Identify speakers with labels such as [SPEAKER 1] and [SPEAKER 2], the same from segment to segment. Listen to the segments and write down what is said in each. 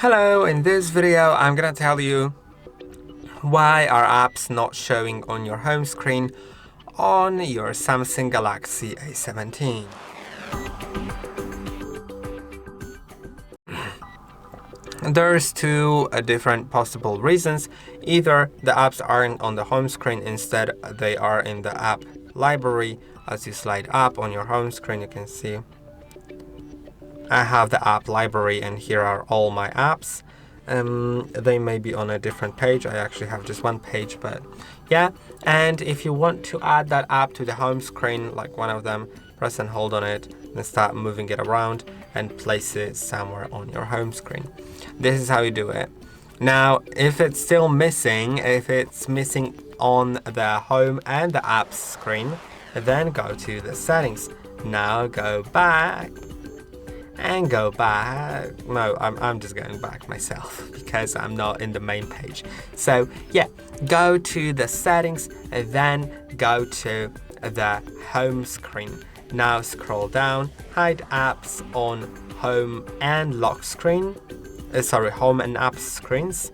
[SPEAKER 1] Hello, in this video I'm gonna tell you why are apps not showing on your home screen on your Samsung Galaxy A17. There's two different possible reasons. Either the apps aren't on the home screen, instead they are in the app library. As you slide up on your home screen, you can see I have the app library and here are all my apps. They may be on a different page. I actually have just one page, but yeah. And if you want to add that app to the home screen, like one of them, press and hold on it and start moving it around and place it somewhere on your home screen. This is how you do it. Now, if it's still missing, if it's missing on the home and the apps screen, then go to the settings. Now go back. And go back. No, I'm just going back myself because I'm not in the main page. So yeah, go to the settings and then go to the home screen. Now scroll down, hide apps on home and lock screen. Home and app screens.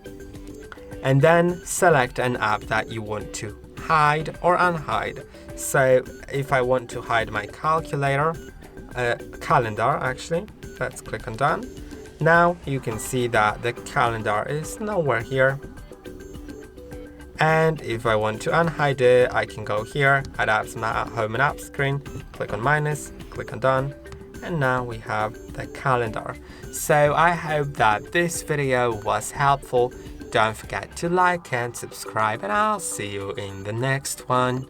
[SPEAKER 1] And then select an app that you want to hide or unhide. So if I want to hide my calculator, calendar actually, let's click on done. Now you can see that the calendar is nowhere here. And if I want to unhide it, I can go here, add apps, home and app screen, click on minus, click on done, and now we have the calendar. So I hope that this video was helpful. Don't forget to like and subscribe, and I'll see you in the next one.